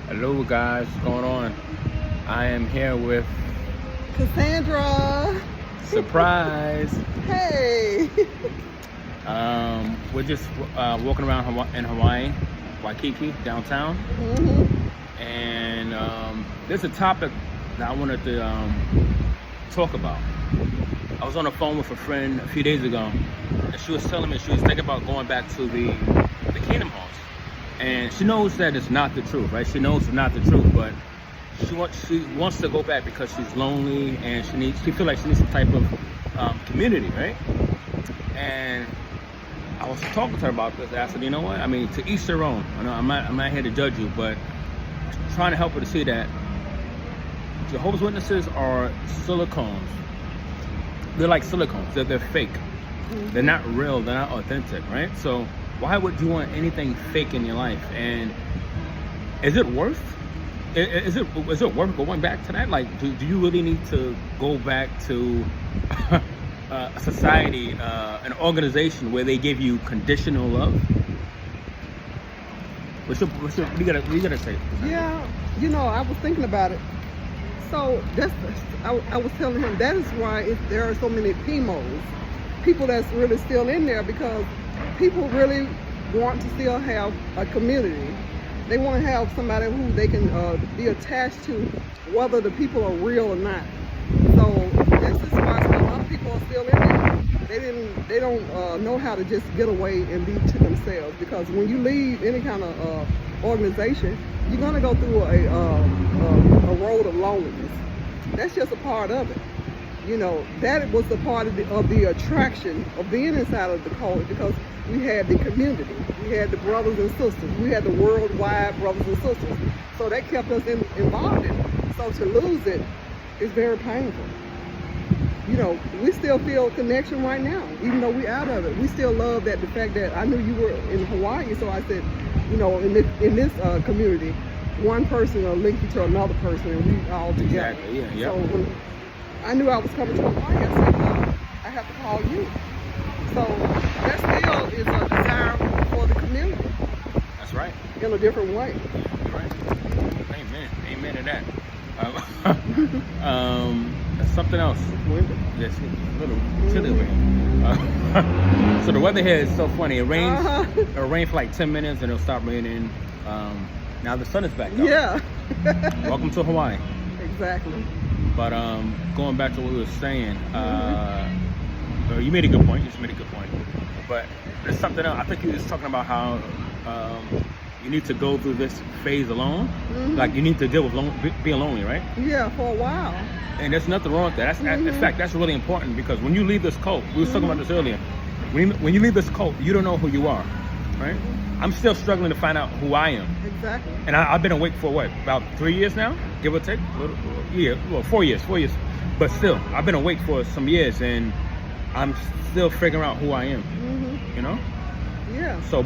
Hello guys, what's going on? I am here with Cassandra. surprise. Hey. We're just walking around in Hawaii, Waikiki, downtown, and there's a topic that I wanted to talk about. I was on the phone with a friend a few days ago, and she was telling me she was thinking about going back to the Kingdom Halls. And she knows that it's not the truth, right? She knows it's not the truth, but she wants to go back because she's lonely and she feels like she needs some type of community, right? And I was talking to her about this. I said, you know what? I mean, to each their own. I know I'm not here to judge you, but trying to help her to see that Jehovah's Witnesses are silicones. They're like silicones. They're fake. They're not real. They're not authentic, right? So why would you want anything fake in your life? And is it worth going back to that? Like, do you really need to go back to a society, an organization where they give you conditional love? What you gotta say? Yeah, I was thinking about it. So I was telling him that is why there are so many PMOs, people that's really still in there, because people really want to still have a community. They want to have somebody who they can be attached to, whether the people are real or not. So this is why a lot of people are still in there. They don't know how to just get away and be to themselves, because when you leave any kind of organization, you're gonna go through a road of loneliness. That's just a part of it. That was a part of the attraction of being inside of the cult, because we had the community, we had the brothers and sisters, we had the worldwide brothers and sisters. So that kept us involved in it. So to lose it is very painful. We still feel connection right now, even though we're out of it. We still love the fact that I knew you were in Hawaii, so I said, in this community, one person will link you to another person, and we all together. Exactly. Yeah. So when I knew I was coming to Hawaii, I said, I have to call you. So there still is a desire for the community. That's right. In a different way. You're right. Amen to that. Something else. Yes, a little chilly over here. So the weather here is so funny. It rains. It'll rain for like 10 minutes and it'll stop raining. Now the sun is back up. Yeah. Welcome to Hawaii. Exactly. But going back to what we were saying, you made a good point. You just made a good point. But there's something else. I think you were just talking about how you need to go through this phase alone. Like you need to deal with being lonely, right? Yeah, for a while. And there's nothing wrong with that. In fact, that's really important, because when you leave this cult, we were talking about this earlier. When you leave this cult, you don't know who you are, right? I'm still struggling to find out who I am. Exactly. And I've been awake for what, about 3 years now, give or take? 4 years. But still, I've been awake for some years, and I'm still figuring out who I am, Yeah. So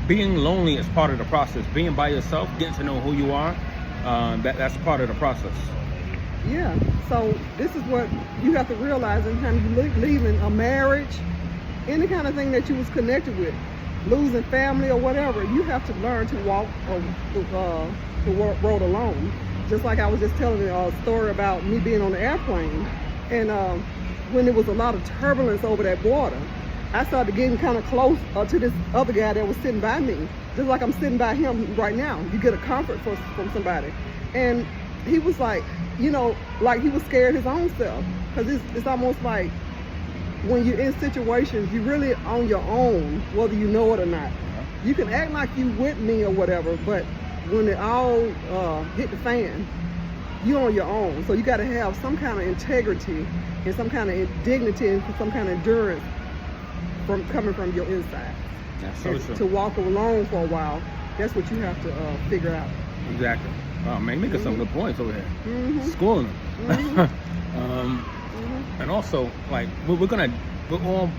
being lonely is part of the process. Being by yourself, getting to know who you are, that's part of the process. Yeah. So this is what you have to realize in time you leaving a marriage, any kind of thing that you was connected with, losing family or whatever. You have to learn to walk the road alone. Just like I was just telling a story about me being on the airplane, and when there was a lot of turbulence over that border, I started getting kind of close to this other guy that was sitting by me, just like I'm sitting by him right now. You get a comfort from somebody. And he was like, like he was scared his own self, because it's almost like when you're in situations, you're really on your own, whether you know it or not. You can act like you with me or whatever, but when it all hit the fan, you're on your own. So you got to have some kind of integrity and some kind of dignity and some kind of endurance coming from your inside. That's so true. To walk alone for a while, that's what you have to figure out. Exactly. Oh man, you're making some good points over here. Schooling them. And also, like, we're all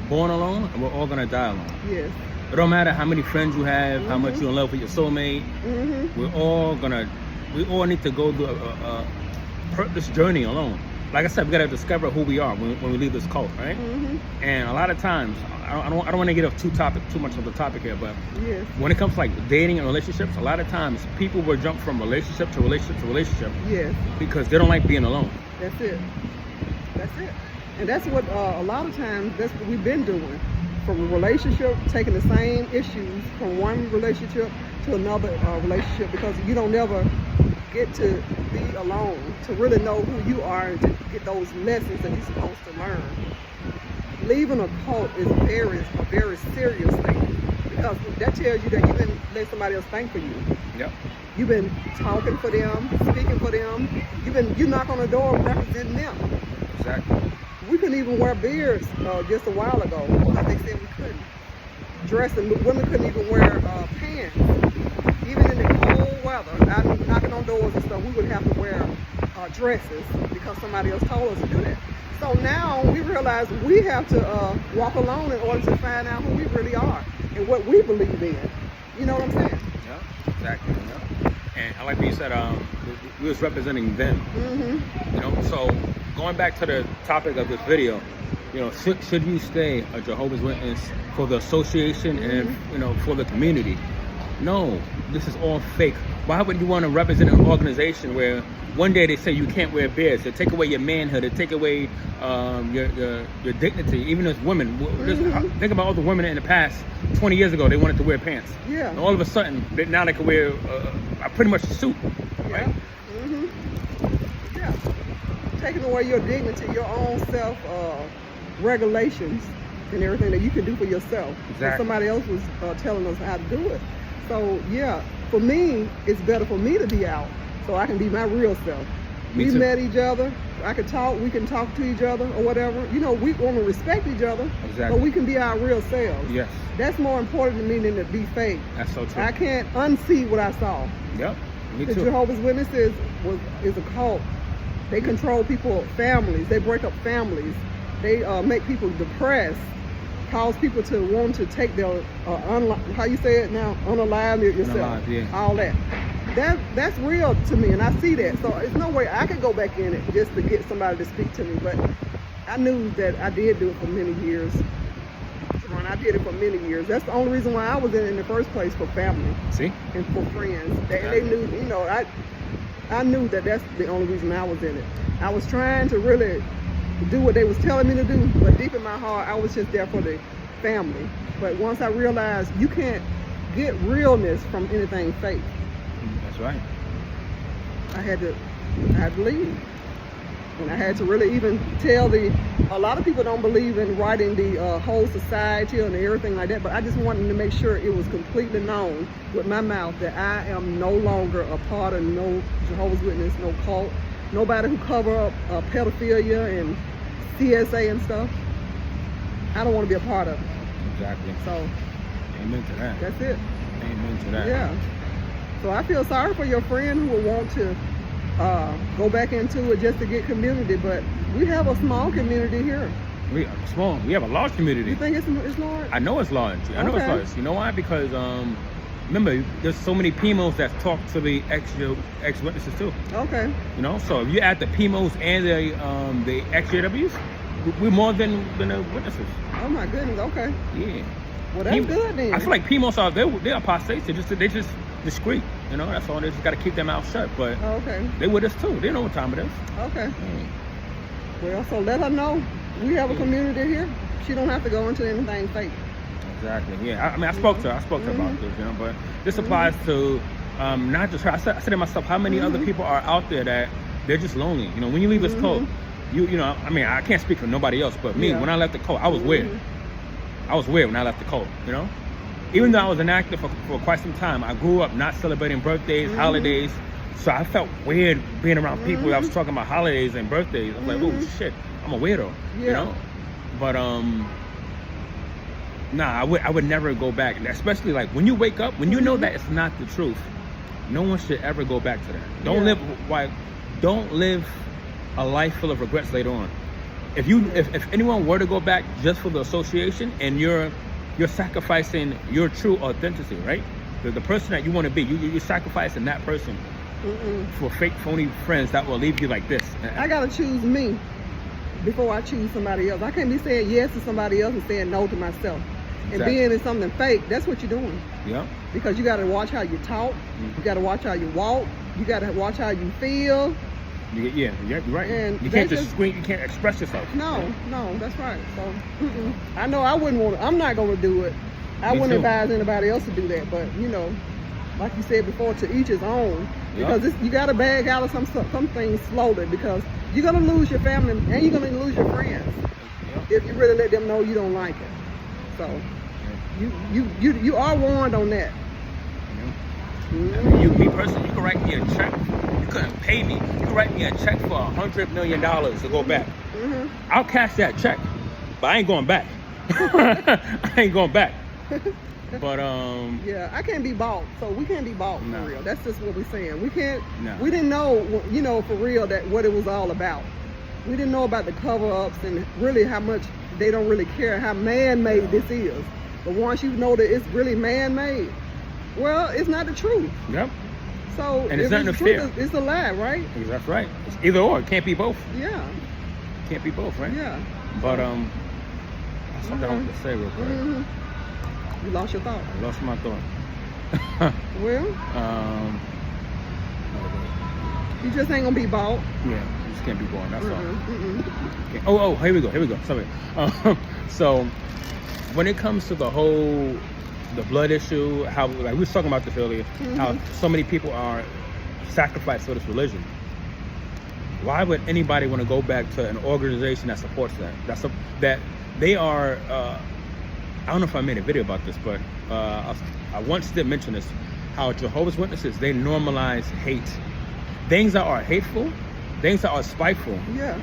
born alone, and we're all gonna die alone. Yes. It don't matter how many friends you have, how much you're in love with your soulmate. We all need to go through this journey alone. like I said, we gotta discover who we are when we leave this cult, right? And a lot of times, I don't want to get off too much of the topic here, but Yes. when it comes to like dating and relationships, a lot of times people will jump from relationship to relationship to relationship Yes. because they don't like being alone. That's it. That's it. And that's what a lot of times, that's what we've been doing. From a relationship, taking the same issues from one relationship to another relationship, because you don't never get to be alone, to really know who you are and to get those lessons that you're supposed to learn. Leaving a cult is a very serious thing, because that tells you that you've been letting somebody else think for you. Yep. You've been talking for them, speaking for them. You knock on the door representing them. Exactly. We couldn't even wear beards just a while ago because they said we couldn't. Dressing, women couldn't even wear pants. Even in the cold weather, out knocking on doors and stuff, we would have to wear dresses because somebody else told us to do that. So now we realize we have to walk alone in order to find out who we really are and what we believe in. You know what I'm saying? Yeah, exactly. Yeah. And I like what you said, we was representing them. You know, so going back to the topic of this video, you know, should you stay a Jehovah's Witness for the association and, you know, for the community? No, this is all fake. Why would you want to represent an organization where one day they say you can't wear beards, they take away your manhood, they take away your dignity, even as women. Think about all the women in the past, 20 years ago, they wanted to wear pants. Yeah. And all of a sudden, now they can wear pretty much a suit, right? Yeah. Taking away your dignity, your own self regulations and everything that you can do for yourself. Exactly. And somebody else was telling us how to do it. So yeah, for me, it's better for me to be out so I can be my real self. Me We too. met each other. We can talk to each other or whatever. You know, we want to respect each other, Exactly. but we can be our real selves. Yes, That's more important to me than to be fake. that's so true. I can't unsee what I saw. Yep, me The too. Jehovah's Witnesses is a cult. They control people's families. They break up families. They make people depressed, cause people to want to take their how you say it now, unalive yourself. Unalive, yeah. All that. That's real to me, and I see that. So there's no way I could go back in it just to get somebody to speak to me. But I knew that I did do it for many years. And I did it for many years. That's the only reason why I was in the first place, for family See? and for friends. They knew, you know, I knew that that's the only reason I was in it. I was trying to really do what they was telling me to do, but deep in my heart, I was just there for the family. But once I realized you can't get realness from anything fake, That's right. I had to leave. And I had to really even tell a lot of people don't believe in writing the whole society and everything like that, but I just wanted to make sure it was completely known with my mouth that I am no longer a part of no Jehovah's Witness, no cult, nobody who cover up pedophilia and CSA and stuff. I don't want to be a part of it. Exactly. So Amen to that. that's it. Amen to that. Yeah. So I feel sorry for your friend who would want to go back into it just to get community, but we have a small community here. We are small. We have a large community. You think it's large? I know it's large. I know it's Okay. large. You know why? Because remember, there's so many PMOs that talk to the ex-witnesses too. Okay. You know, so if you add the PMOs and the ex-JWs, we're more than the witnesses. Oh my goodness. Okay. Yeah. Well, that's good then. I feel like PMOs are they're apostates. They just discreet. You know, that's all. They just got to keep their mouth shut. But Oh, okay. they with us too. They know what time it is. Okay. Well, so let her know we have a community here. She don't have to go into anything fake. Exactly. Yeah. I mean, I spoke to her about this. You know, but this applies to not just her. I said to myself, how many other people are out there that they're just lonely? You know, when you leave this cult, you know. I mean, I can't speak for nobody else, but me, Yeah. when I left the cult, I was weird. I was weird when I left the cult. You know, even though I was inactive for quite some time, I grew up not celebrating birthdays, holidays. So I felt weird being around people that was talking about holidays and birthdays. I was like, oh shit, I'm a weirdo. Yeah. You know, but nah, I would never go back. And especially like when you wake up, when you know that it's not the truth, no one should ever go back to that. Don't live a life full of regrets later on. If anyone were to go back just for the association, and you're sacrificing your true authenticity, right? The person that you want to be, you're sacrificing that person for fake, phony friends that will leave you like this. I gotta choose me before I choose somebody else. I can't be saying yes to somebody else and saying no to myself. And Exactly. being in something fake, that's what you're doing. Yeah. Because you gotta watch how you talk, you gotta watch how you walk, you gotta watch how you feel. Yeah, you're right. And You can't that's just scream. You can't express yourself. No, that's right. So I know I wouldn't want to, I'm not gonna do it. I Me wouldn't too. advise anybody else to do that, but you know, like you said before, to each his own. Because you got to bag out of some things slowly, because you're gonna lose your family and you're gonna lose your friends if you really let them know you don't like it. So you are warned on that. I mean, me personally, you can write me a check. You couldn't pay me. You can write me a check for $100 million to go back. I'll cash that check, but I ain't going back. I ain't going back. But yeah, I can't be bought, so we can't be bought No. for real. That's just what we're saying. We can't. No. We didn't know, you know, for real, that what it was all about. We didn't know about the cover-ups and really how much they don't really care how man-made this is. But once you know that it's really man-made, well, it's not the truth. Yep. So And it's if nothing it's to true, fear. it's a lie, right? That's right. It's either or. It can't be both. Yeah, Can't be both, right? yeah. But that's something I want to say real quick. You lost your thought. I lost my thought. Well, you just ain't gonna be bought. Yeah, you just can't be born. That's all. Mm-mm. Okay. Oh, here we go. Sorry. So, when it comes to the blood issue, how like we were talking about this earlier, how so many people are sacrificed for this religion. Why would anybody want to go back to an organization that supports that? That they are. I don't know if I made a video about this, but I once did mention this. How Jehovah's Witnesses, they normalize hate. Things that are hateful, things that are spiteful. Yeah.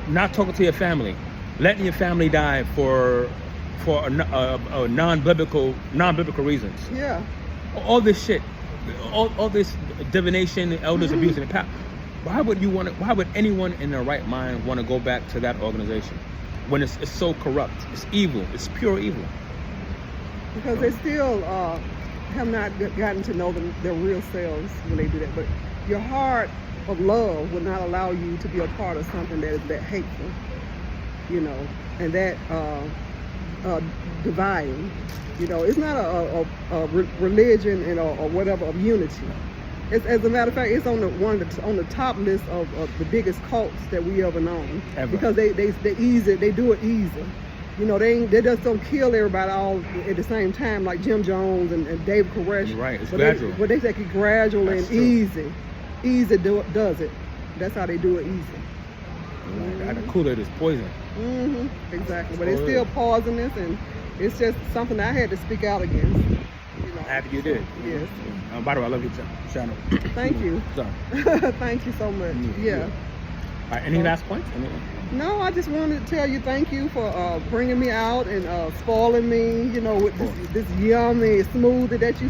Not talking to your family, letting your family die for a non-biblical reasons. Yeah. All this shit, all this divination, elders abusing the power. Why would anyone in their right mind want to go back to that organization when it's so corrupt? It's evil. It's pure evil. Because they still have not gotten to know their real selves when they do that. But your heart of love would not allow you to be a part of something that is that hateful, you know, and that dividing. You know, it's not a religion and or whatever of unity. It's, as a matter of fact, it's on the top list of the biggest cults that we ever known. Ever. Because they do it easy. You know, they just don't kill everybody all at the same time like Jim Jones and David Koresh. You're right, it's but gradual. But they take it gradual That's and true. easy. Easy does it. That's how they do it easy. Right. The Kool-Aid is poison. Exactly. But it's still poisonous, and it's just something I had to speak out against. You know. Happy you did. Yes. By the way, I love your channel. Thank you. Sorry. Thank you so much. Yeah. Yeah. All right, any last points? No, I just wanted to tell you thank you for bringing me out and spoiling me, you know, with this yummy smoothie that you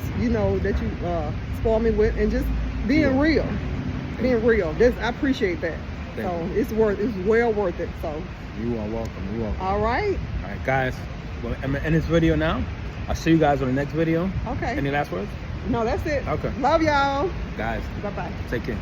spoil me with, and just being real. Being real. I appreciate that. Thank It's well worth it. So You are welcome. You're welcome. all right. All right, guys. Well, I'm gonna end this video now. I'll see you guys on the next video. Okay. Any last words? No, that's it. Okay. Love y'all. Guys, Bye-bye. take care.